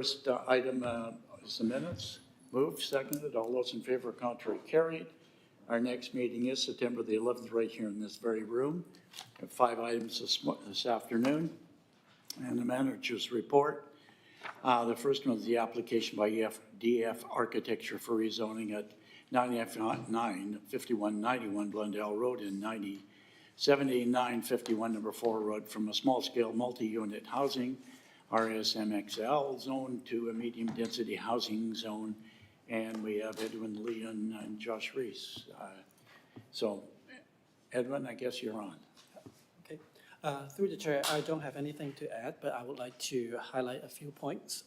First item is the minutes. Moved, seconded. All those in favor, contrary, carried. Our next meeting is September the 11th, right here in this very room. We have 5 items this afternoon. And the manager's report. The first one is the application by DF Architecture for rezoning at 5191 Blundell Road and 7951 Number 4 Road from a small-scale multi-unit housing RSMXL zone to a medium-density housing zone. And we have Edwin Leon and Josh Reese. So, Edwin, I guess you're on. Okay. Through the chair, I don't have anything to add, but I would like to highlight a few points.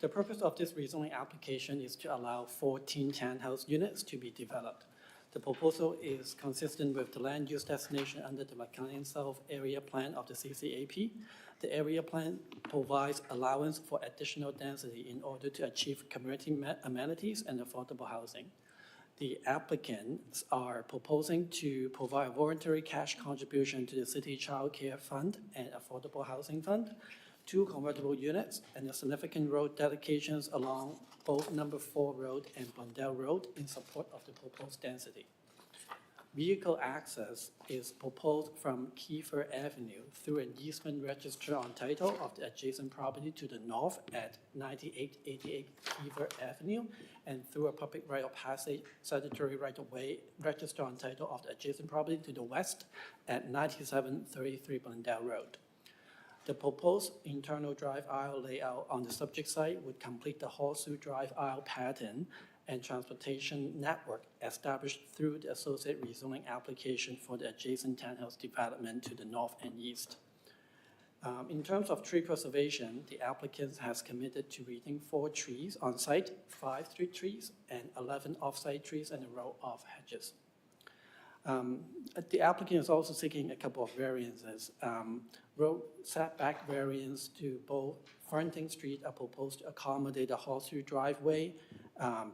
The purpose of this rezoning application is to allow 14 townhouse units to be developed. The proposal is consistent with the land use destination under the McLean South Area Plan of the CCAP. The area plan provides allowance for additional density in order to achieve community amenities and affordable housing. The applicants are proposing to provide a voluntary cash contribution to the City Child Care Fund and Affordable Housing Fund, 2 convertible units, and the significant road dedications along both Number 4 Road and Blundell Road in support of the proposed density. Vehicle access is proposed from Kiefer Avenue through an easement registered on title of the adjacent property to the north at 9888 Kiefer Avenue and through a public right of passage statutory right of way registered on title of the adjacent property to the west at 9733 Blundell Road. The proposed internal drive aisle layout on the subject site would complete the horseshoe drive aisle pattern and transportation network established through the associate rezoning application for the adjacent townhouse development to the north and east. In terms of tree preservation, the applicant has committed to reading 4 trees on site, 5 street trees, and 11 off-site trees and a row of hedges. The applicant is also seeking a couple of variances. Road setback variance to both fronting street are proposed to accommodate the horseshoe driveway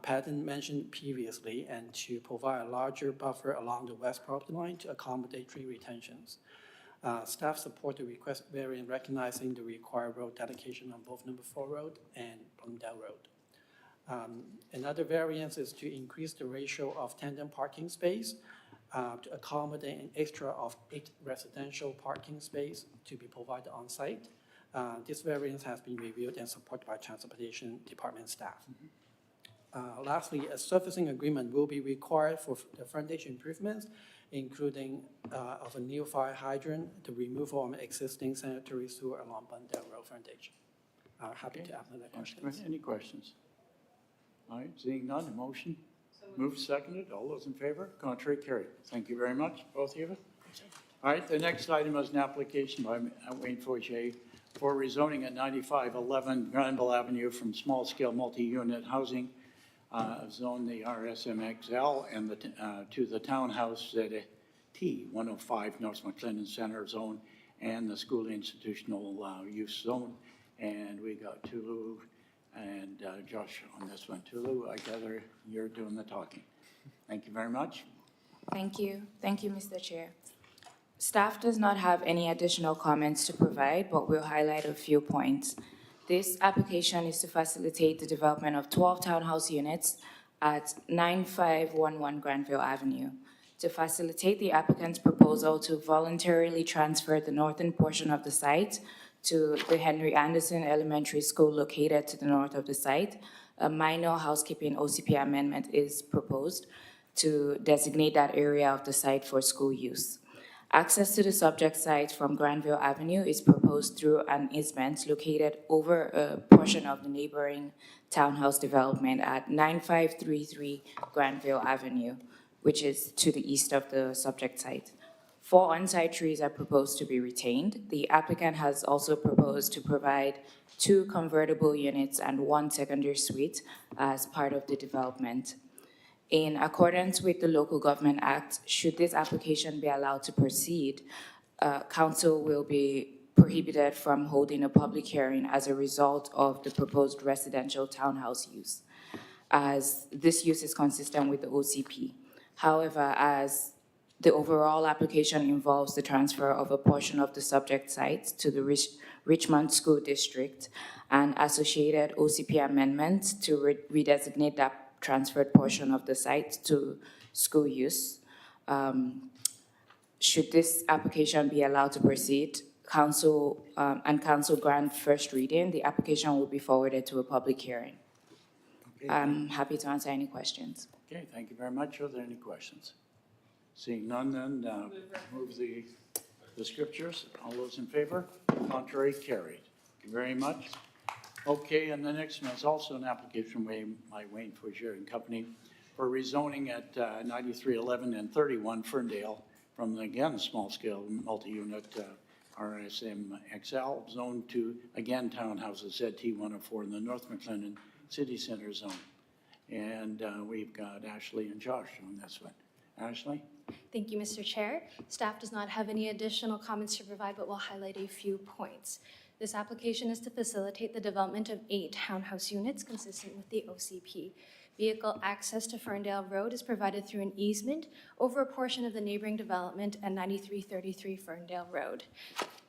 pattern mentioned previously and to provide a larger buffer along the west property line to accommodate tree retentions. Staff support the request variant recognizing the required road dedication on both Number 4 Road and Blundell Road. Another variance is to increase the ratio of tandem parking space to accommodate an extra of 8 residential parking space to be provided on site. This variance has been reviewed and supported by Transportation Department staff. Lastly, a surfacing agreement will be required for the frontage improvements, including of a new fire hydrant, the removal of existing sanitary sewer along Blundell Road frontage. Happy to answer that question. Any questions? All right, seeing none, a motion? Moved, seconded. All those in favor? Contrary, carried. Thank you very much, both of you. All right, the next item is an application by Wayne Fauché for rezoning at 9511 Granville Avenue from small-scale multi-unit housing zone, the RSMXL, and to the townhouse at T105 North McLennan Center zone and the school institutional use zone. And we got Tulu and Josh on this one. Tulu, I gather you're doing the talking. Thank you very much. Thank you. Thank you, Mr. Chair. Staff does not have any additional comments to provide, but we'll highlight a few points. This application is to facilitate the development of 12 townhouse units at 9511 Granville Avenue. To facilitate the applicant's proposal to voluntarily transfer the northern portion of the site to the Henry Anderson Elementary School located to the north of the site, a minor housekeeping OCP amendment is proposed to designate that area of the site for school use. Access to the subject site from Granville Avenue is proposed through an easement located over a portion of the neighboring townhouse development at 9533 Granville Avenue, which is to the east of the subject site. 4 on-site trees are proposed to be retained. The applicant has also proposed to provide 2 convertible units and 1 secondary suite as part of the development. In accordance with the Local Government Act, should this application be allowed to proceed, Council will be prohibited from holding a public hearing as a result of the proposed residential townhouse use, as this use is consistent with the OCP. However, as the overall application involves the transfer of a portion of the subject site to the Richmond School District, and associated OCP amendments to redesignate that transferred portion of the site to school use. Should this application be allowed to proceed, council grant first reading, the application will be forwarded to a public hearing. Okay, I'm happy to answer any questions. okay, thank you very much. Are there any questions? Seeing none, then move the scriptures. All those in favor? Contrary, carried. Thank you very much. Okay, and the next one is also an application by Wayne Fogier and Company for rezoning at 9311 and 31 Ferndale from, again, small-scale multi-unit RSM XL zone to, again, townhouses ZT 104 in the North McLennan City Center zone. And we've got Ashley and Josh on this one. Ashley? Thank you, Mr. Chair. Staff does not have any additional comments to provide, but will highlight a few points. This application is to facilitate the development of 8 townhouse units consistent with the OCP. Vehicle access to Ferndale Road is provided through an easement over a portion of the neighboring development at 9333 Ferndale Road.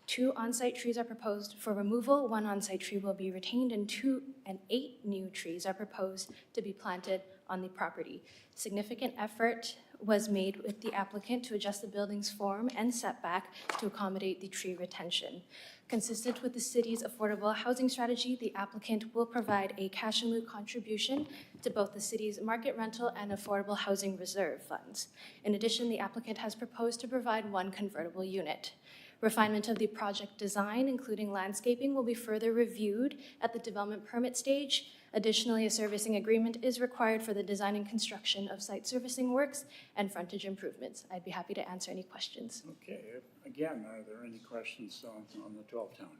2 on-site trees are proposed for removal, 1 on-site tree will be retained, and 8 new trees are proposed to be planted on the property. Significant effort was made with the applicant to adjust the building's form and setback to accommodate the tree retention. Consistent with the city's affordable housing strategy, the applicant will provide a cash in lieu contribution to both the city's market rental and affordable housing reserve funds. In addition, the applicant has proposed to provide 1 convertible unit. Refinement of the project design, including landscaping, will be further reviewed at the development permit stage. Additionally, a servicing agreement is required for the design and construction of site servicing works and frontage improvements. I'd be happy to answer any questions. Okay, again, are there any questions on the 12 townhouse?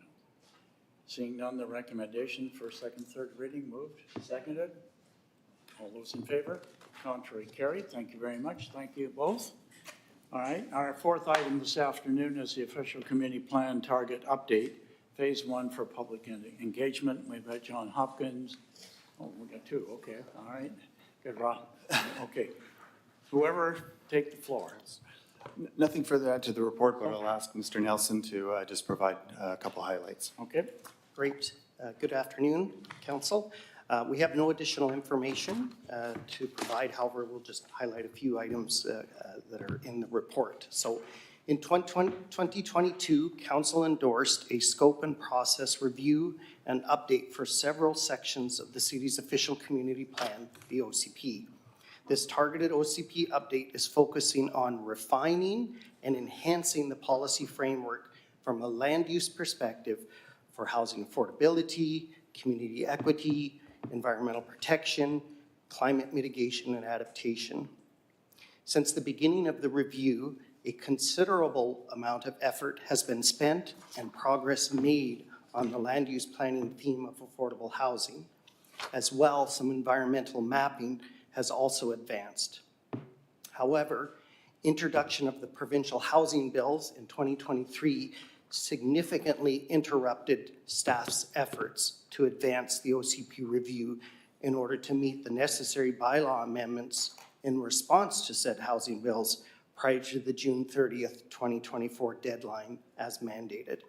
Seeing none, the recommendation for second, third reading moved, seconded. All those in favor? Contrary, carried. Thank you very much. Thank you both. All right, our 4th item this afternoon is the official committee plan target update, phase 1 for public engagement. We've got John Hopkins. Oh, we got 2, okay, all right. Good, Rob. Okay, whoever take the floor. Nothing further to add to the report, but I'll ask Mr. Nelson to just provide a couple highlights. Okay, Great. Good afternoon, Council. We have no additional information to provide. However, we'll just highlight a few items that are in the report. So in 2022, Council endorsed a scope and process review and update for several sections of the city's official community plan, the OCP. This targeted OCP update is focusing on refining and enhancing the policy framework from a land use perspective for housing affordability, community equity, environmental protection, climate mitigation, and adaptation. Since the beginning of the review, a considerable amount of effort has been spent and progress made on the land use planning theme of affordable housing. As well, some environmental mapping has also advanced. However, introduction of the provincial housing bills in 2023 significantly interrupted staff's efforts to advance the OCP review in order to meet the necessary bylaw amendments in response to said housing bills prior to the June 30th, 2024 deadline as mandated.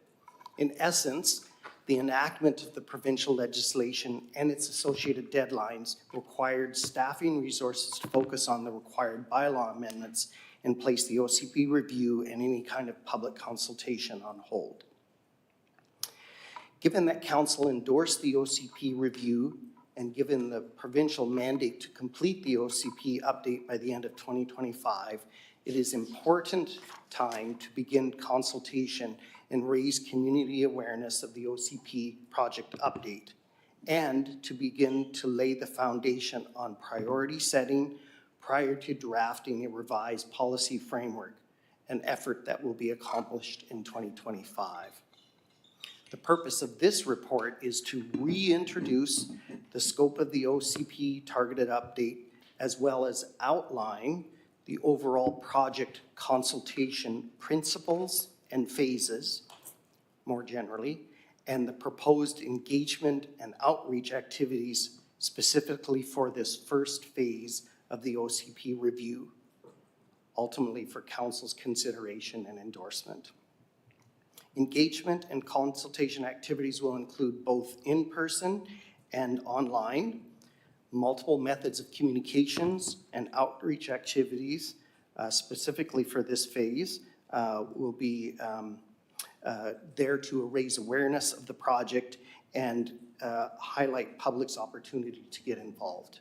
In essence, the enactment of the provincial legislation and its associated deadlines required staffing resources to focus on the required bylaw amendments and place the OCP review and any kind of public consultation on hold. Given that Council endorsed the OCP review and given the provincial mandate to complete the OCP update by the end of 2025, it is important time to begin consultation and raise community awareness of the OCP project update, and to begin to lay the foundation on priority setting prior to drafting a revised policy framework, an effort that will be accomplished in 2025. The purpose of this report is to reintroduce the scope of the OCP targeted update, as well as outline the overall project consultation principles and phases, more generally, and the proposed engagement and outreach activities specifically for this first phase of the OCP review, ultimately for Council's consideration and endorsement. Engagement and consultation activities will include both in-person and online. Multiple methods of communications and outreach activities specifically for this phase will be there to raise awareness of the project and highlight public's opportunity to get involved.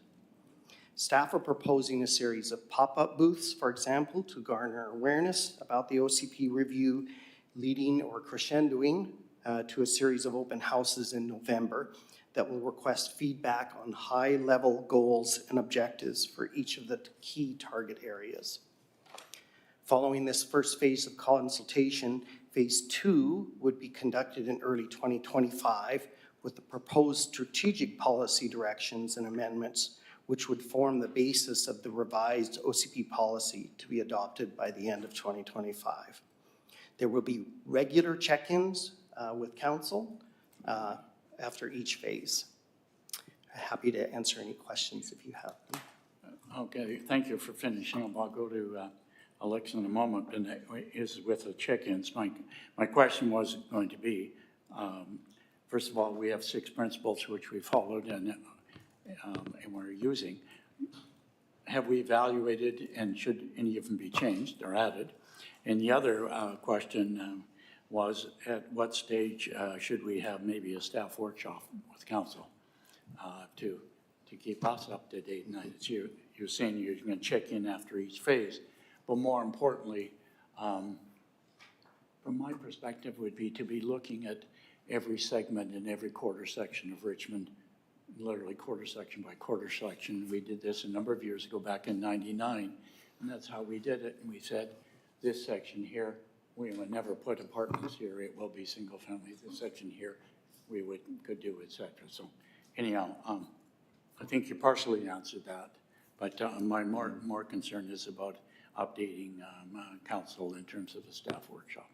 Staff are proposing a series of pop-up booths, for example, to garner awareness about the OCP review, leading or crescendoing to a series of open houses in November that will request feedback on high-level goals and objectives for each of the key target areas. Following this first phase of consultation, phase 2 would be conducted in early 2025 with the proposed strategic policy directions and amendments, which would form the basis of the revised OCP policy to be adopted by the end of 2025. There will be regular check-ins with council after each phase. Happy to answer any questions if you have them. Okay, thank you for finishing up. I'll go to Alexa in a moment, and that is with the check-ins. My question was going to be, first of all, we have 6 principles which we followed and we're using. Have we evaluated, and should any of them be changed or added? And the other question was, at what stage should we have maybe a staff workshop with council to keep us up to date? And you're saying you're going to check in after each phase, but more importantly, from my perspective, would be to be looking at every segment in every quarter section of Richmond, literally quarter section by quarter section. We did this a number of years ago, back in '99, and that's how we did it. And we said, this section here, we would never put apartments here, it will be single family. This section here, we could do, et cetera. So anyhow, I think you partially answered that, but my more concern is about updating council in terms of the staff workshop.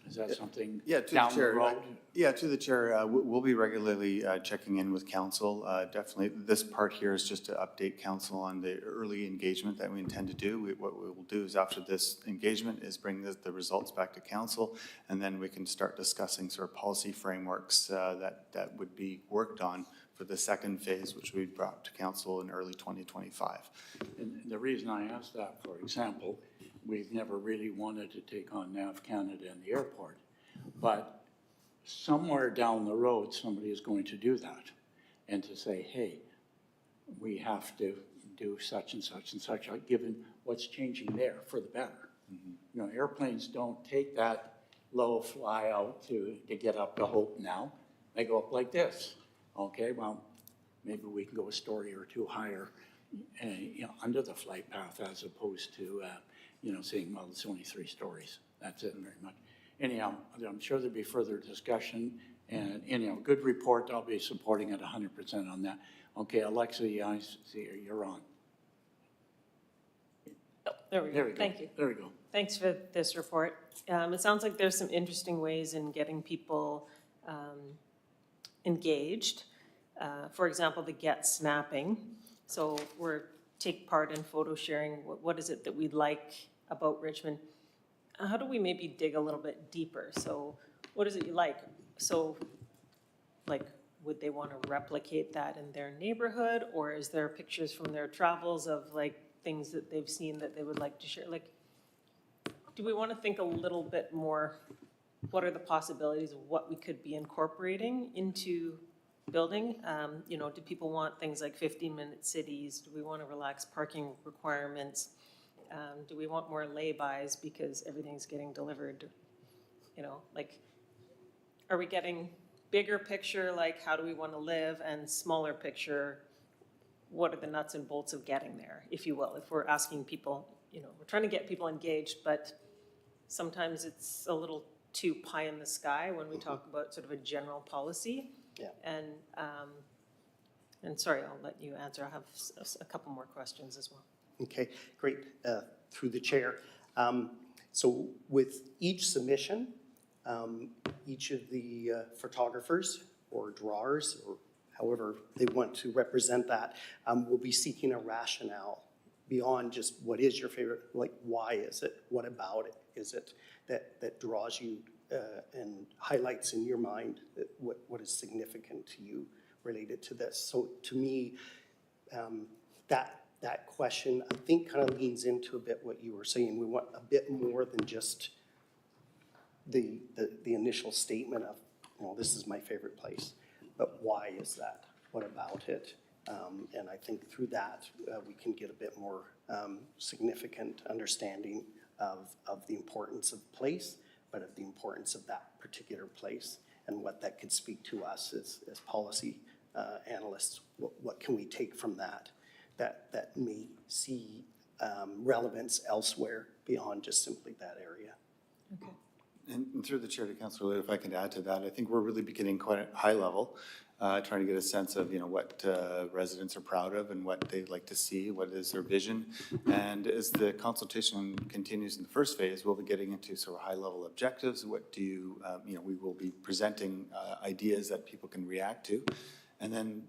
Is that something Yeah, to down the the chair. road? Yeah, to the chair. We'll be regularly checking in with council. Definitely, this part here is just to update council on the early engagement that we intend to do. What we will do is after this engagement is bring the results back to council, and then we can start discussing sort of policy frameworks that would be worked on for the second phase, which we brought to council in early 2025. And the reason I asked that, for example, we've never really wanted to take on NAV Canada and the airport, but somewhere down the road, somebody is going to do that and to say, hey, we have to do such and such and such, given what's changing there for the better. Mm-hmm. You know, airplanes don't take that low fly out to get up to Hope now. They go up like this. Okay, well, maybe we can go a story or two higher, you know, under the flight path as opposed to, you know, saying, well, it's only 3 stories. That's it very much. Anyhow, I'm sure there'll be further discussion, and anyhow, good report. I'll be supporting it 100% on that. Okay, Alexa, I see you're on. Oh, there we go. Thank you. There we go. Thanks for this report. It sounds like there's some interesting ways in getting people engaged. For example, the Get Snapping. So take part in photo sharing. What is it that we like about Richmond? How do we maybe dig a little bit deeper? So what is it you like? So like, would they want to replicate that in their neighborhood? Or is there pictures from their travels of like things that they've seen that they would like to share? Like, do we want to think a little bit more, what are the possibilities of what we could be incorporating into building? You know, do people want things like 15-minute cities? Do we want to relax parking requirements? Do we want more lay-bys because everything's getting delivered? You know, like, are we getting bigger picture, like how do we want to live, and smaller picture, what are the nuts and bolts of getting there, if you will? If we're asking people, you know, we're trying to get people engaged, but sometimes it's a little too pie in the sky when we talk about sort of a general policy. Yeah. And sorry, I'll let you answer. I have a couple more questions as well. Okay, great. Through the chair. So with each submission, each of the photographers or drawers, or however they want to represent that, will be seeking a rationale beyond just what is your favorite, like why is it, what about it is it that draws you and highlights in your mind that what is significant to you related to this. So to me, that question, I think, kind of leans into a bit what you were saying. We want a bit more than just the initial statement of, this is my favorite place. But why is that? What about it? And I think through that, we can get a bit more significant understanding of the importance of place, but of the importance of that particular place and what that could speak to us as policy analysts. What can we take from that may see relevance elsewhere beyond just simply that area? Okay. And through the chair to Councilor Lloyd, if I can add to that, I think we're really beginning quite a high level, trying to get a sense of, what residents are proud of and what they'd like to see, what is their vision. And as the consultation continues in the first phase, we'll be getting into sort of high-level objectives. What do you, we will be presenting ideas that people can react to. And then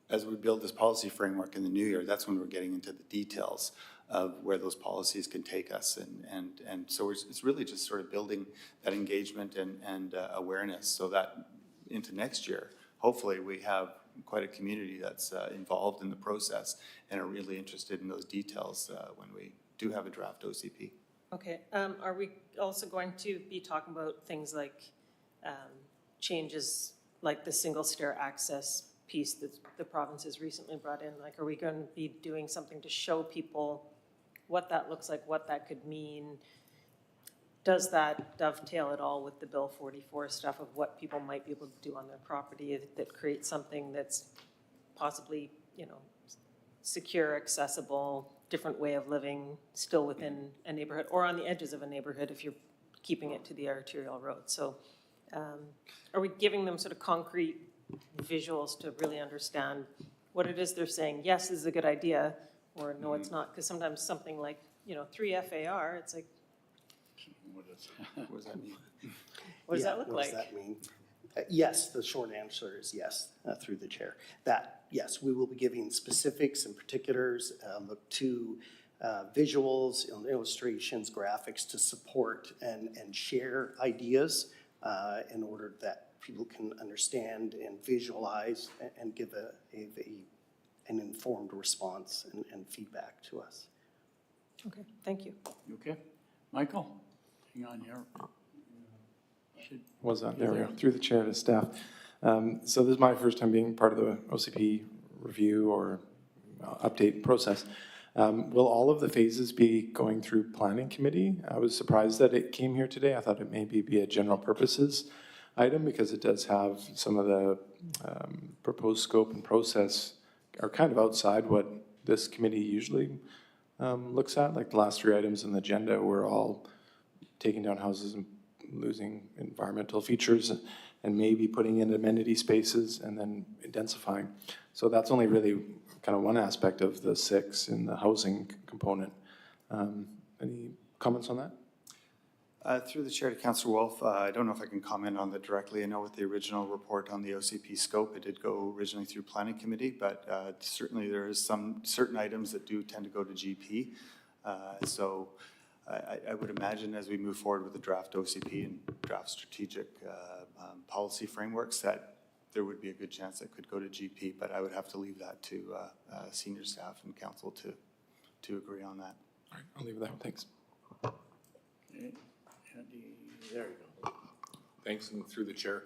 as we build this policy framework in the new year, that's when we're getting into the details of where those policies can take us. And so it's really just sort of building that engagement and awareness so that into next year, hopefully we have quite a community that's involved in the process and are really interested in those details when we do have a draft OCP. Okay, are we also going to be talking about things like changes like the single stair access piece that the province has recently brought in? Like, are we going to be doing something to show people what that looks like, what that could mean? Does that dovetail at all with the Bill 44 stuff of what people might be able to do on their property that creates something that's possibly, secure, accessible, different way of living, still within a neighborhood or on the edges of a neighborhood if you're keeping it to the arterial road? So are we giving them sort of concrete visuals to really understand what it is they're saying? Yes, this is a good idea, or no, it's not. Because sometimes something like, 3 FAR, it's like, What does that mean? what does that look What like? does that mean? Yes, the short answer is yes, through the chair. That, yes, we will be giving specifics and particulars, look to visuals, illustrations, graphics to support and share ideas in order that people can understand and visualize and give an informed response and feedback to us. Okay, thank you. You okay? Michael, hang on here. Was that, there we go, through the chair to staff. So this is my first time being part of the OCP review or update process. Will all of the phases be going through planning committee? I was surprised that it came here today. I thought it maybe be a general purposes item because it does have some of the proposed scope and process are kind of outside what this committee usually looks at. Like the last 3 items on the agenda were all taking down houses and losing environmental features and maybe putting in amenity spaces and then densifying. So that's only really kind of one aspect of the 6 in the housing component. Any comments on that? Through the chair to Councilor Wolf, I don't know if I can comment on that directly. I know with the original report on the OCP scope, it did go originally through planning committee, but certainly there is some certain items that do tend to go to GP. So I would imagine as we move forward with the draft OCP and draft strategic policy frameworks that there would be a good chance that could go to GP, but I would have to leave that to senior staff and council to agree on that. All right, I'll leave it there. Thanks. Okay. Andy, there you go. Thanks, and through the chair,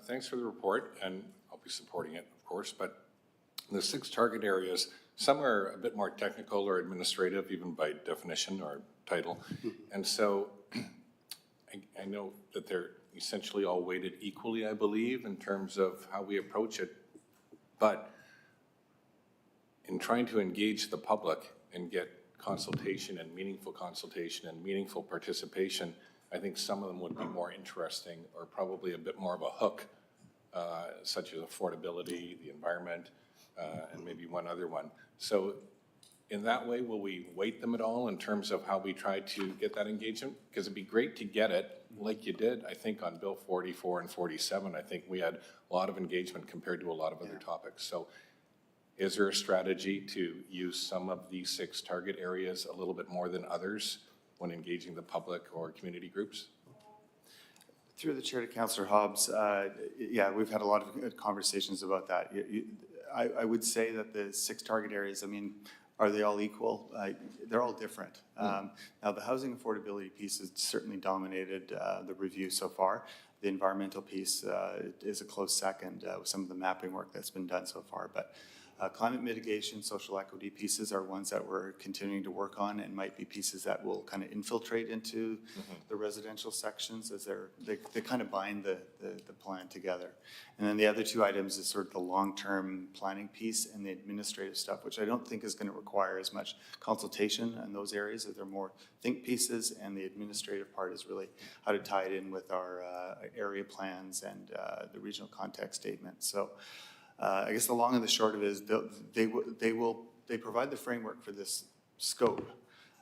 thanks for the report, and I'll be supporting it, of course, but the 6 target areas, some are a bit more technical or administrative, even by definition or title, and so I know that they're essentially all weighted equally, I believe, in terms of how we approach it, but in trying to engage the public and get consultation and meaningful participation, I think some of them would be more interesting or probably a bit more of a hook, such as affordability, the environment, and maybe one other one. So in that way, will we weight them at all in terms of how we try to get that engagement? Because it'd be great to get it like you did, I think, on Bill 44 and 47. I think we had a lot of engagement compared to a lot of other topics. So is there a strategy to use some of these 6 target areas a little bit more than others when engaging the public or community groups? Through the chair to Councillor Hobbs, yeah, we've had a lot of good conversations about that. I would say that the 6 target areas, I mean, are they all equal? They're all different. Now, the housing affordability piece has certainly dominated the review so far. The environmental piece is a close second with some of the mapping work that's been done so far. But climate mitigation, social equity pieces are ones that we're continuing to work on and might be pieces that will kind of infiltrate into the residential sections as they kind of bind the plan together. And then the other 2 items is sort of the long-term planning piece and the administrative stuff, which I don't think is going to require as much consultation in those areas, that they're more think pieces, and the administrative part is really how to tie it in with our area plans and the regional context statement. So I guess the long and the short of it is they provide the framework for this scope,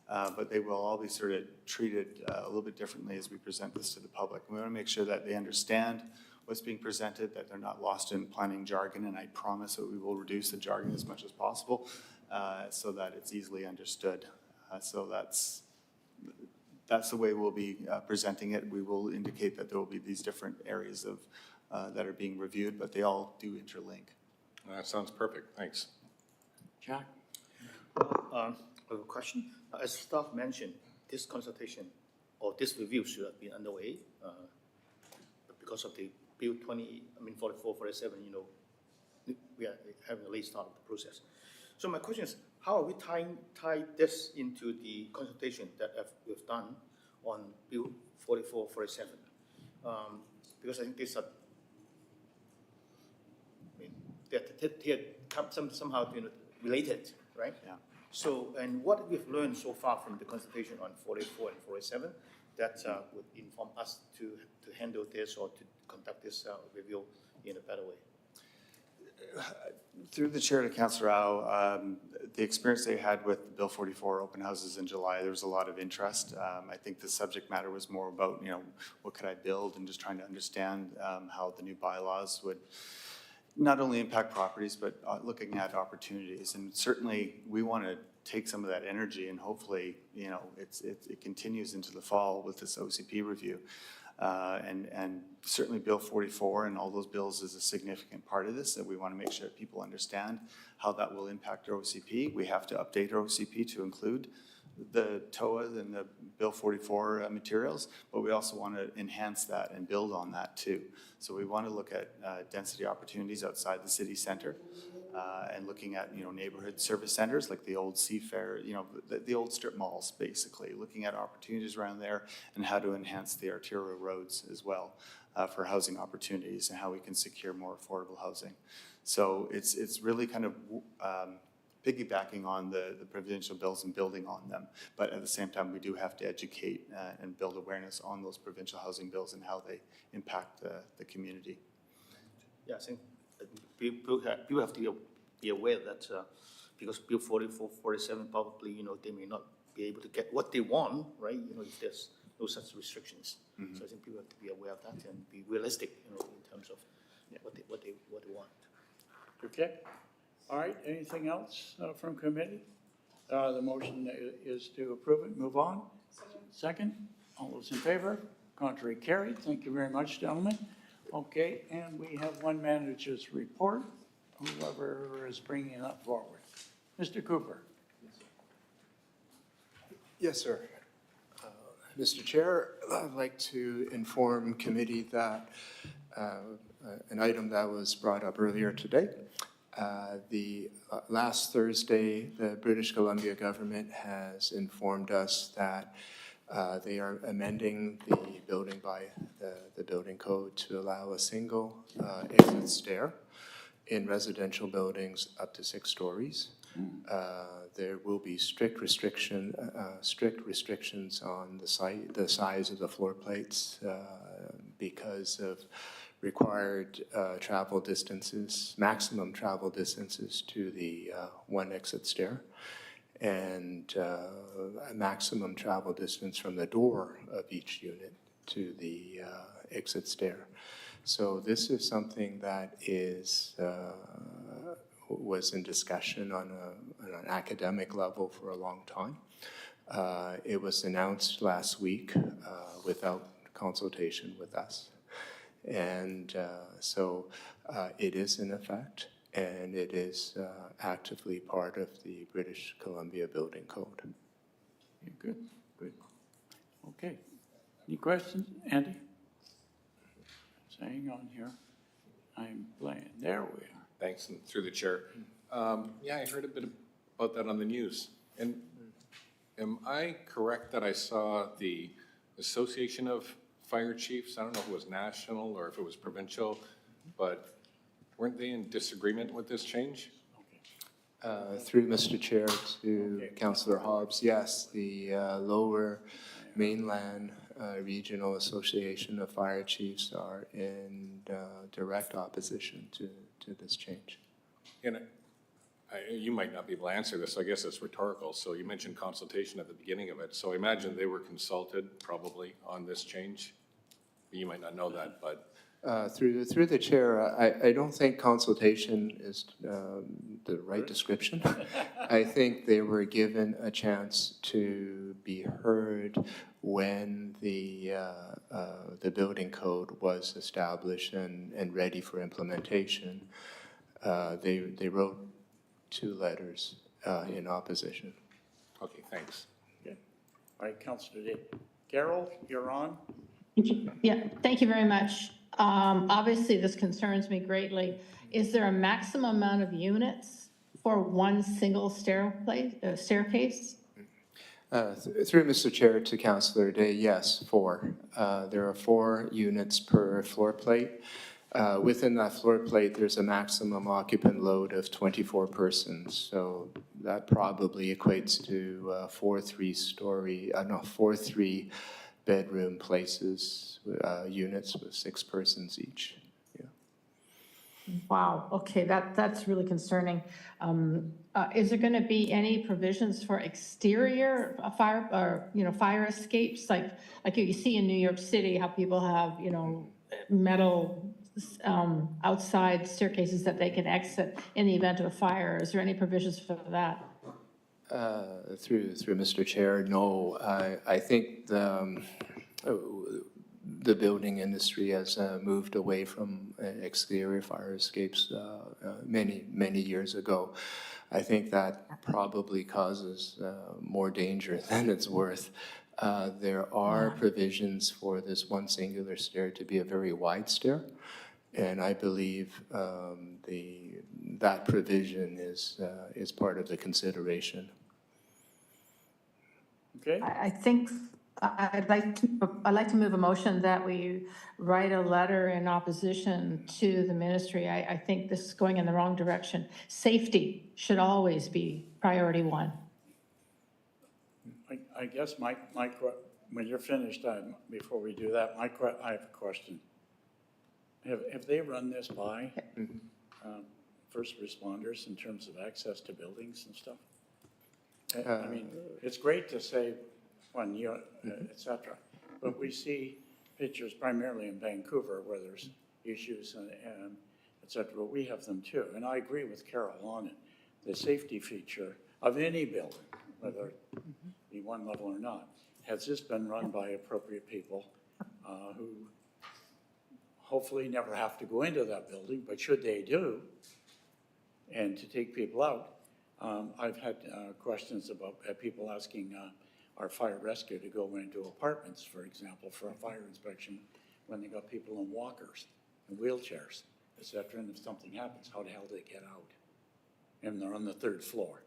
but they will all be sort of treated a little bit differently as we present this to the public. We want to make sure that they understand what's being presented, that they're not lost in planning jargon, and I promise that we will reduce the jargon as much as possible so that it's easily understood. So that's the way we'll be presenting it. We will indicate that there will be these different areas of that are being reviewed, but they all do interlink. That sounds perfect. Thanks. Jack? I have a question. As staff mentioned, this consultation or this review should have been underway because of the Bill 44, 47, we are having a late start of the process. So my question is, how are we tie this into the consultation that we've done on Bill 44, 47? Because I think these are, they're somehow related, right? Yeah. So, and what we've learned so far from the consultation on 44 and 47 that would inform us to handle this or to conduct this review in a better way? Through the chair to Councillor Rao, the experience they had with Bill 44 open houses in July, there was a lot of interest. I think the subject matter was more about, what could I build, and just trying to understand how the new bylaws would not only impact properties, but looking at opportunities. And certainly we want to take some of that energy, and hopefully, it continues into the fall with this OCP review. And certainly Bill 44 and all those bills is a significant part of this, and we want to make sure that people understand how that will impact our OCP. We have to update our OCP to include the TOA and the Bill 44 materials, but we also want to enhance that and build on that too. So we want to look at density opportunities outside the city center and looking at, neighborhood service centers like the old Seafair, the old strip malls, basically, looking at opportunities around there and how to enhance the arterial roads as well for housing opportunities and how we can secure more affordable housing. So it's really kind of piggybacking on the provincial bills and building on them. But at the same time, we do have to educate and build awareness on those provincial housing bills and how they impact the community. Yeah, I think people have to be aware that because Bill 44, 47 probably, they may not be able to get what they want, right? If there's no such restrictions. Mm-hmm. So I think people have to be aware of that and be realistic, in terms of what they want. Okay. All right, anything else from committee? The motion is to approve it, move on. Second, all those in favor? Contrary carried. Thank you very much, gentlemen. Okay, and we have one manager's report, whoever is bringing that forward. Mr. Cooper. Yes, sir. Mr. Chair, I'd like to inform committee that an item that was brought up earlier today. Last Thursday, the British Columbia government has informed us that they are amending the building code to allow a single exit stair in residential buildings up to 6 stories. There will be strict restrictions on the size of the floor plates because of required travel distances, maximum travel distances to the one exit stair, and a maximum travel distance from the door of each unit to the exit stair. So this is something that was in discussion on an academic level for a long time. It was announced last week without consultation with us. And so it is in effect, and it is actively part of the British Columbia Building Code. Okay, good, good. Okay. Any questions? Andy? Hang on here. I'm playing. There we are. Thanks, and through the chair. Yeah, I heard a bit about that on the news. And am I correct that I saw the Association of Fire Chiefs, I don't know if it was national or if it was provincial, but weren't they in disagreement with this change? Through Mr. Chair to Councillor Hobbs, yes, the Lower Mainland Regional Association of Fire Chiefs are in direct opposition to this change. And you might not be able to answer this, I guess it's rhetorical. So you mentioned consultation at the beginning of it. So I imagine they were consulted probably on this change. You might not know that, but. Through the chair, I don't think consultation is the right description. I think they were given a chance to be heard when the building code was established and ready for implementation. They wrote 2 letters in opposition. Okay, thanks. Okay. All right, Councillor Day. Carol, you're on. Yeah, thank you very much. Obviously, this concerns me greatly. Is there a maximum amount of units for one single staircase? Through Mr. Chair to Councillor Day, yes, 4. There are 4 units per floor plate. Within that floor plate, there's a maximum occupant load of 24 persons. So that probably equates to 4 3-bedroom places, units with 6 persons each. Yeah. Wow, okay, that's really concerning. Is there going to be any provisions for exterior fire, or, fire escapes? Like you see in New York City, how people have, metal outside staircases that they can exit in the event of a fire. Is there any provisions for that? Through Mr. Chair, no. I think the building industry has moved away from exterior fire escapes many years ago. I think that probably causes more danger than it's worth. There are provisions for this one singular stair to be a very wide stair, and I believe that provision is part of the consideration. Okay. I think I'd like to move a motion that we write a letter in opposition to the ministry. I think this is going in the wrong direction. Safety should always be priority 1. I guess when you're finished, before we do that, I have a question. Have they run this by first responders in terms of access to buildings and stuff? I mean, it's great to say one year, et cetera, but we see pictures primarily in Vancouver where there's issues and et cetera, but we have them too. And I agree with Carol on it. The safety feature of any building, whether it be one level or not, has this been run by appropriate people who hopefully never have to go into that building, but should they do, and to take people out, I've had questions about people asking our fire rescue to go into apartments, for example, for a fire inspection when they got people in walkers and wheelchairs, et cetera, and if something happens, how the hell do they get out? And they're on the 3rd floor,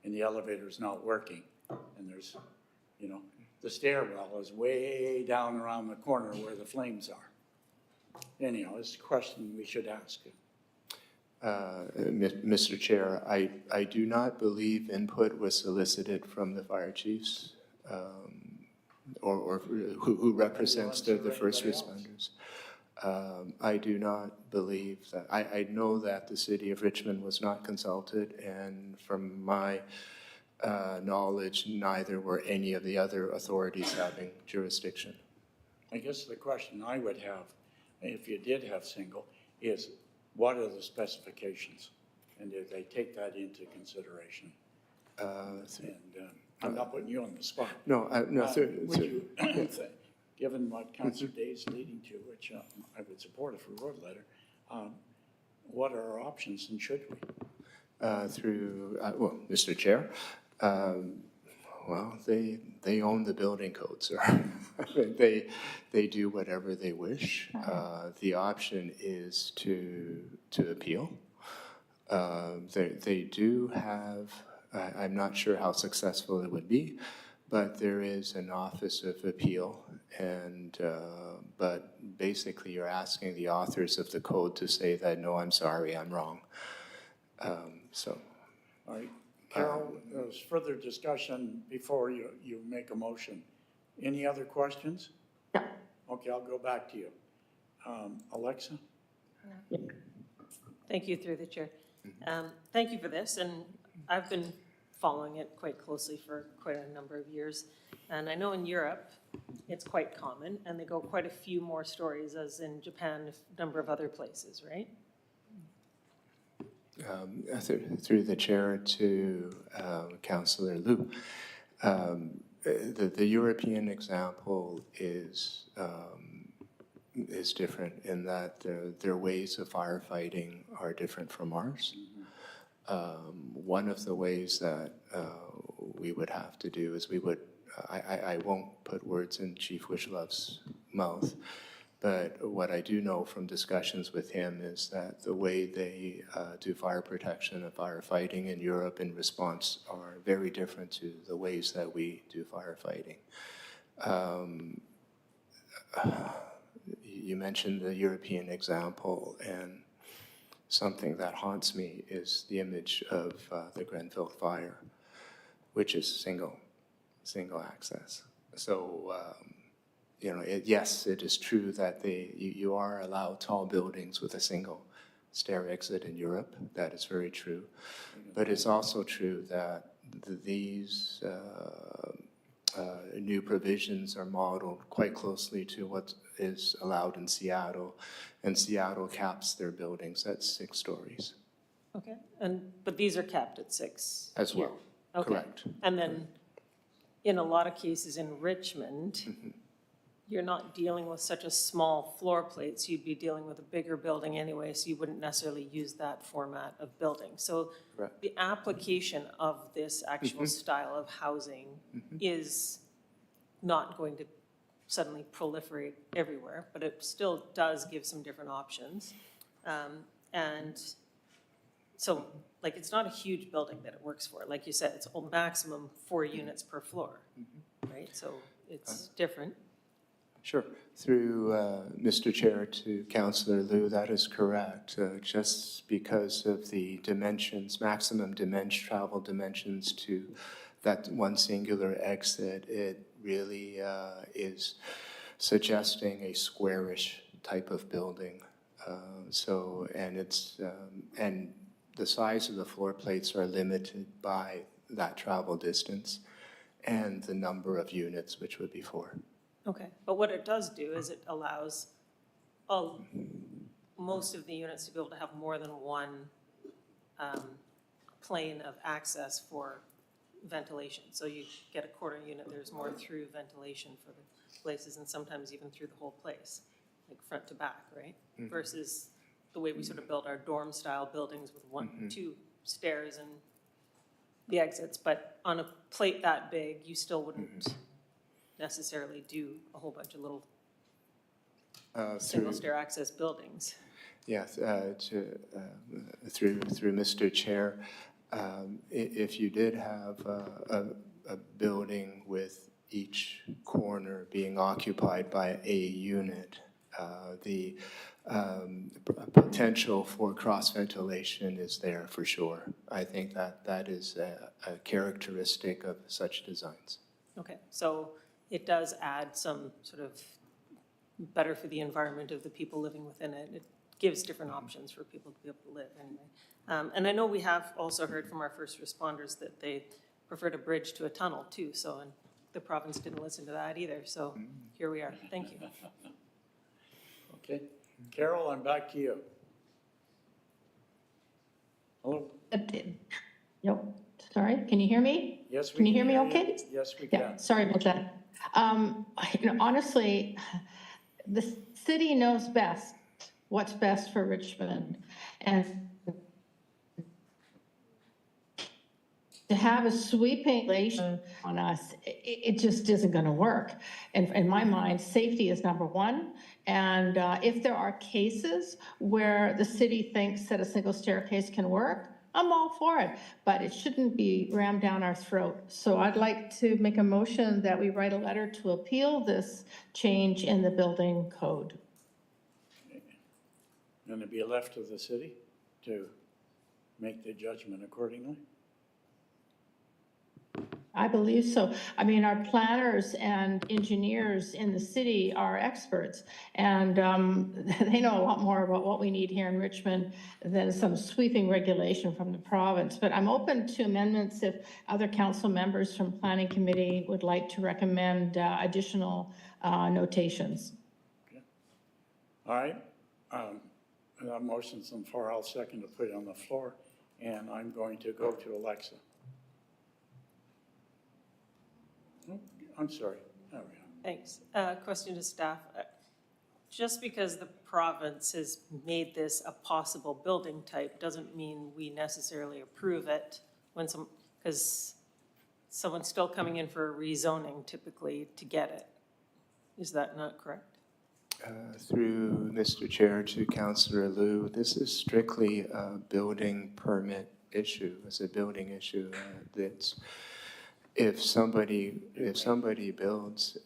and the elevator's not working, and there's, the stairwell is way down around the corner where the flames are. Anyhow, it's a question we should ask. Mr. Chair, I do not believe input was solicited from the fire chiefs or who represents the first responders. I do not believe that. I know that the city of Richmond was not consulted, and from my knowledge, neither were any of the other authorities having jurisdiction. I guess the question I would have, if you did have single, is what are the specifications? And did they take that into consideration? I'm not putting you on the spot. No, Would you given what Councillor Day is leading to, which I would support if we wrote a letter, what are our options and should we? Well, Mr. Chair, well, they own the building code, sir. They do whatever they wish. The option is to appeal. They do have, I'm not sure how successful it would be, but there is an Office of Appeal, and but basically you're asking the authors of the code to say that, no, I'm sorry, I'm wrong. So. All right, Carol, there's further discussion before you make a motion. Any other questions? No. Okay, I'll go back to you. Alexa? Thank you, through the chair. Thank you for this, and I've been following it quite closely for quite a number of years. And I know in Europe, it's quite common, and they go quite a few more stories, as in Japan, a number of other places, right? Through the chair to Councillor Liu, the European example is different in that their ways of firefighting are different from ours. One of the ways that we would have to do is I won't put words in Chief Wishlove's mouth, but what I do know from discussions with him is that the way they do fire protection and firefighting in Europe in response are very different to the ways that we do firefighting. You mentioned the European example, and something that haunts me is the image of the Grenfell fire, which is single access. So, yes, it is true that you are allowed tall buildings with a single stair exit in Europe. That is very true. But it's also true that these new provisions are modeled quite closely to what is allowed in Seattle, and Seattle caps their buildings at 6 stories. Okay, but these are capped at 6? As well, here. Okay. Correct. And then, in a lot of cases in Richmond, you're not dealing with such a small floor plate, so you'd be dealing with a bigger building anyway, so you wouldn't necessarily use that format of building. So Correct. the application of this actual style of housing is not going to suddenly proliferate everywhere, but it still does give some different options. And so, like, it's not a huge building that it works for. Like you said, it's a maximum 4 units per floor, right? So it's different. Sure. Through Mr. Chair to Councillor Liu, that is correct. Just because of the dimensions, maximum travel dimensions to that one singular exit, it really is suggesting a squarish type of building. And the size of the floor plates are limited by that travel distance and the number of units, which would be 4. Okay, but what it does do is it allows most of the units to be able to have more than one plane of access for ventilation. So you get a quarter unit, there's more through ventilation for the places, and sometimes even through the whole place, like front to back, right? Versus the way we sort of build our dorm-style buildings with 2 stairs and the exits. But on a plate that big, you still wouldn't necessarily do a whole bunch of little single-stair access buildings. Yes, through Mr. Chair, if you did have a building with each corner being occupied by a unit, the potential for cross-ventilation is there for sure. I think that is a characteristic of such designs. Okay, so it does add some sort of better for the environment of the people living within it. It gives different options for people to be able to live anyway. And I know we have also heard from our first responders that they preferred a bridge to a tunnel too, so and the province didn't listen to that either, so here we are. Thank you. Okay. Carol, I'm back to you. Hello? Yep, sorry, can you hear me? Yes, we Can you hear me okay? Yes, we Yeah, can. sorry about that. Honestly, the city knows best what's best for Richmond. And to have a sweeping regulation on us, it just isn't going to work. And in my mind, safety is number one. And if there are cases where the city thinks that a single staircase can work, I'm all for it, but it shouldn't be rammed down our throat. So I'd like to make a motion that we write a letter to appeal this change in the building code. Going to be left to the city to make the judgment accordingly? I believe so. I mean, our planners and engineers in the city are experts, and they know a lot more about what we need here in Richmond than some sweeping regulation from the province. But I'm open to amendments if other council members from Planning Committee would like to recommend additional notations. Okay. All right. That motion's on the floor. I'll second to put it on the floor, and I'm going to go to Alexa. Oh, I'm sorry. There we go. Thanks. Question to staff. Just because the province has made this a possible building type doesn't mean we necessarily approve it when because someone's still coming in for a rezoning typically to get it. Is that not correct? Through Mr. Chair to Councillor Liu, this is strictly a building permit issue. It's a building issue that's, if somebody builds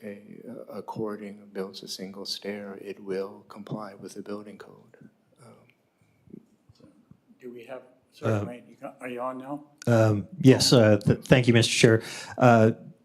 builds a single stair, it will comply with the building code. Do we have, sorry, Wayne, are you on now? Yes, thank you, Mr. Chair.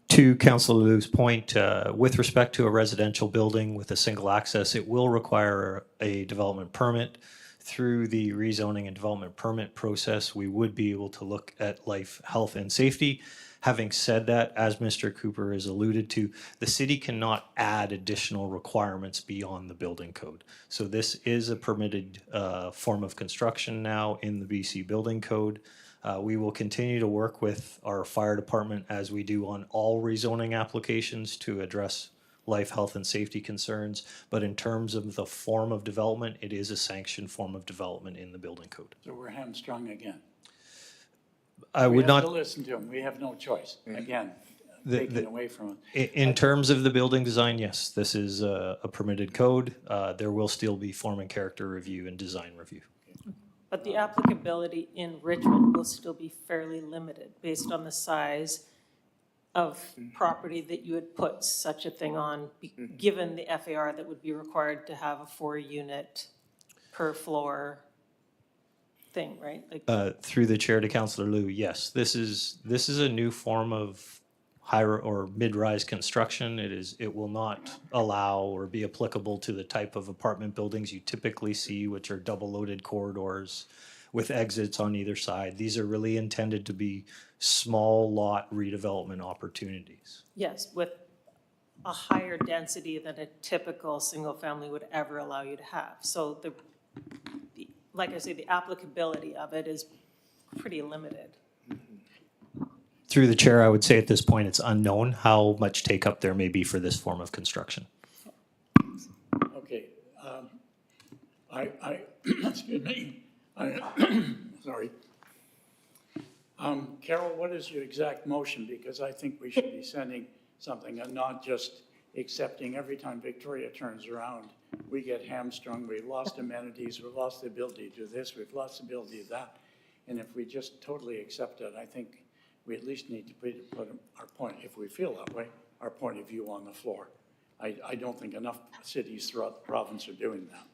To Councillor Liu's point, with respect to a residential building with a single access, it will require a development permit. Through the rezoning and development permit process, we would be able to look at life, health, and safety. Having said that, as Mr. Cooper has alluded to, the city cannot add additional requirements beyond the building code. So this is a permitted form of construction now in the BC Building Code. We will continue to work with our fire department as we do on all rezoning applications to address life, health, and safety concerns. But in terms of the form of development, it is a sanctioned form of development in the building code. So we're hamstrung again. I would not. We have to listen to them. We have no choice. Again, taken away from it. In terms of the building design, yes, this is a permitted code. There will still be form and character review and design review. But the applicability in Richmond will still be fairly limited based on the size of property that you would put such a thing on, given the FAR that would be required to have a 4-unit per floor thing, right? Like, through the chair to Councillor Liu, yes, this is a new form of high or mid-rise construction. It will not allow or be applicable to the type of apartment buildings you typically see, which are double-loaded corridors with exits on either side. These are really intended to be small lot redevelopment opportunities. yes, with a higher density than a typical single family would ever allow you to have. So like I say, the applicability of it is pretty limited. Through the chair, I would say at this point, it's unknown how much take-up there may be for this form of construction. Okay. Excuse me. Sorry. Carol, what is your exact motion? Because I think we should be sending something and not just accepting every time Victoria turns around. We get hamstrung, we've lost amenities, we've lost the ability to do this, we've lost the ability to that. And if we just totally accept it, I think we at least need to put our point, if we feel that way, our point of view on the floor. I don't think enough cities throughout the province are doing that.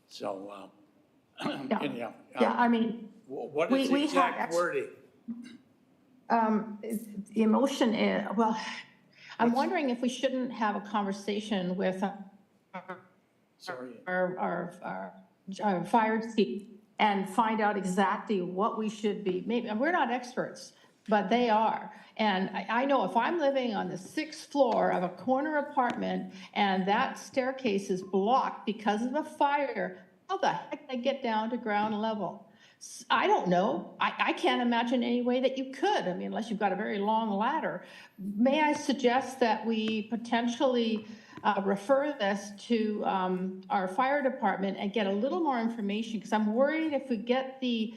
So, anyhow. Yeah, I mean, What is the exact wording? the emotion is, well, I'm wondering if we shouldn't have a conversation with our fire chief and find out exactly what we should be, maybe, and we're not experts, but they are. And I know if I'm living on the 6th floor of a corner apartment and that staircase is blocked because of a fire, how the heck do I get down to ground level? I don't know. I can't imagine any way that you could, I mean, unless you've got a very long ladder. May I suggest that we potentially refer this to our fire department and get a little more information? Because I'm worried if we get the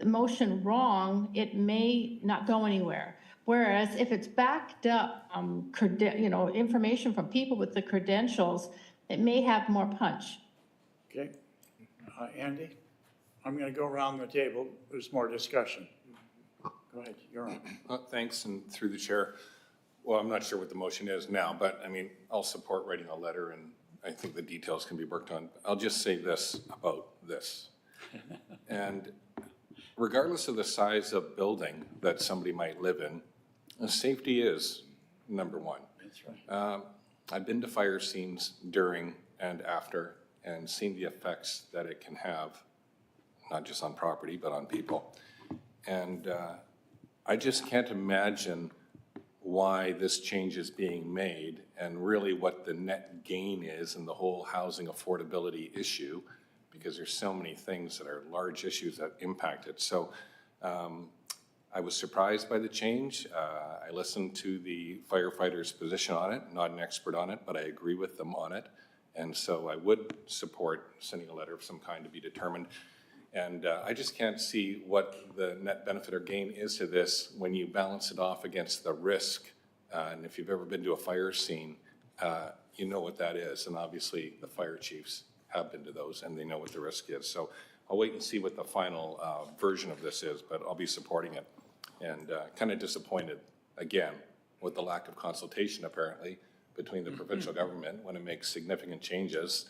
motion wrong, it may not go anywhere. Whereas if it's backed up, information from people with the credentials, it may have more punch. Okay. Andy, I'm going to go around the table. There's more discussion. Go ahead, you're on. Thanks, and through the chair. Well, I'm not sure what the motion is now, but I mean, I'll support writing a letter, and I think the details can be worked on. I'll just say this about this. And regardless of the size of building that somebody might live in, safety is number one. That's right. I've been to fire scenes during and after and seen the effects that it can have, not just on property, but on people. And I just can't imagine why this change is being made and really what the net gain is in the whole housing affordability issue, because there's so many things that are large issues that impact it. So I was surprised by the change. I listened to the firefighters' position on it, not an expert on it, but I agree with them on it. And so I would support sending a letter of some kind to be determined. And I just can't see what the net benefit or gain is to this when you balance it off against the risk. And if you've ever been to a fire scene, you know what that is. And obviously the fire chiefs have been to those and they know what the risk is. So I'll wait and see what the final version of this is, but I'll be supporting it. And kind of disappointed, again, with the lack of consultation, apparently, between the provincial government when it makes significant changes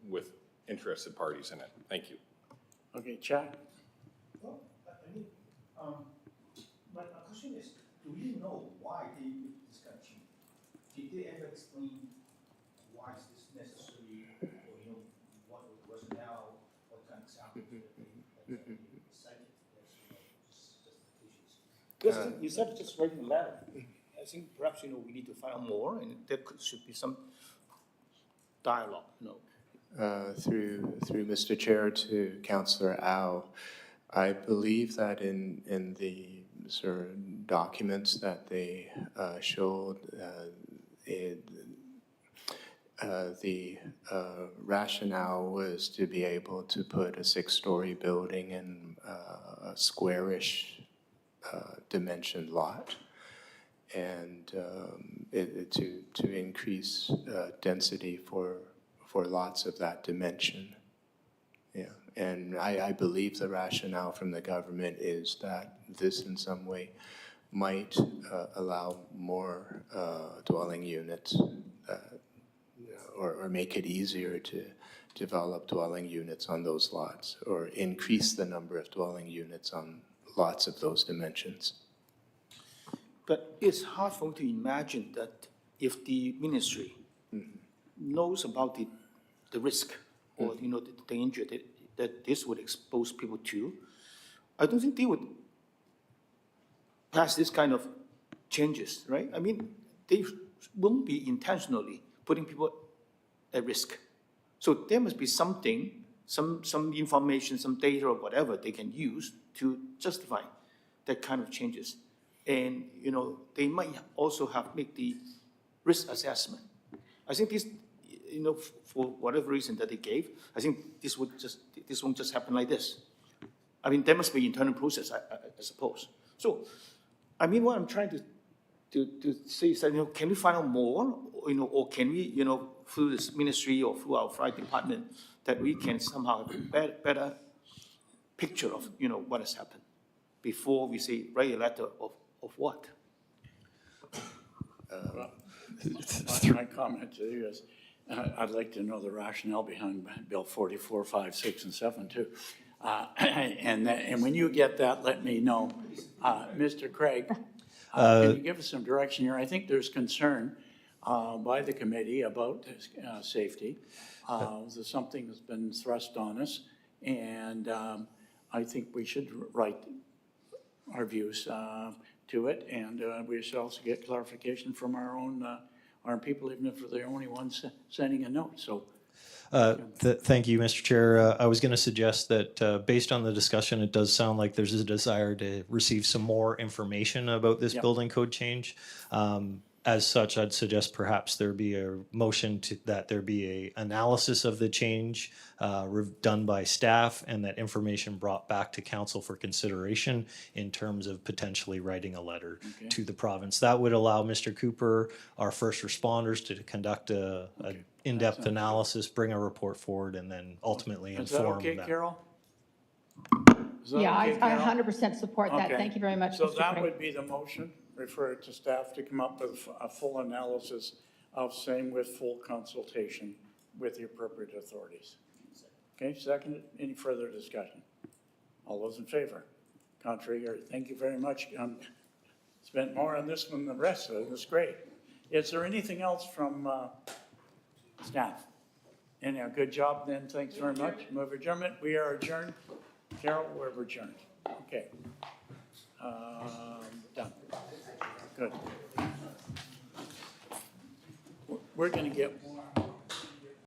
with interested parties in it. Thank you. Okay, Chad? Well, my question is, do we know why they did this kind of change? Did they ever explain why is this necessary, or what was the rationale, what kind of examples that they cited as justifications? You said just writing a letter. I think perhaps we need to find out more, and there should be some dialogue. Through Mr. Chair to Councillor Au, I believe that in the sort of documents that they showed, the rationale was to be able to put a 6-story building in a squarish dimensioned lot, and to increase density for lots of that dimension. Yeah, and I believe the rationale from the government is that this in some way might allow more dwelling units or make it easier to develop dwelling units on those lots or increase the number of dwelling units on lots of those dimensions. But it's hard for me to imagine that if the ministry knows about the risk or the danger that this would expose people to, I don't think they would pass this kind of changes, right? I mean, they won't be intentionally putting people at risk. So there must be something, some information, some data or whatever they can use to justify that kind of changes. And, they might also have made the risk assessment. I think this, for whatever reason that they gave, I think this won't just happen like this. I mean, there must be internal process, I suppose. So, I mean, what I'm trying to say is that, can we find out more, or can we, through this ministry or through our fire department, that we can somehow have a better picture of, what has happened before we say, write a letter of what? My comment to you is, I'd like to know the rationale behind Bill 44, 5, 6, and 7 too. And when you get that, let me know. Mr. Craig, can you give us some direction here? I think there's concern by the committee about safety. There's something that's been thrust on us, and I think we should write our views to it, and we should also get clarification from our own people, even if we're the only ones sending a note. So Thank you, Mr. Chair. I was going to suggest that based on the discussion, it does sound like there's a desire to receive some more information about this Yep. building code change. As such, I'd suggest perhaps there be a motion that there be a analysis of the change done by staff and that information brought back to council for consideration in terms of potentially writing a letter to the province. That would allow Mr. Cooper, our first responders, to conduct a in-depth analysis, bring a report forward, and then ultimately Is that inform okay, that. Carol? Is that Yeah, okay, I Carol? 100% support that. Okay. Thank you very much, So Mr. that Craig. would be the motion, refer it to staff to come up with a full analysis of same with full consultation with the appropriate authorities. Okay, second, any further discussion? All those in favor? Contrary, or thank you very much. Spent more on this one than the rest of it, it's great. Is there anything else from staff? Anyhow, good job then, thanks very much. Move adjournment, we are adjourned. Carol, we're adjourned. Okay. Done. Good. We're going to get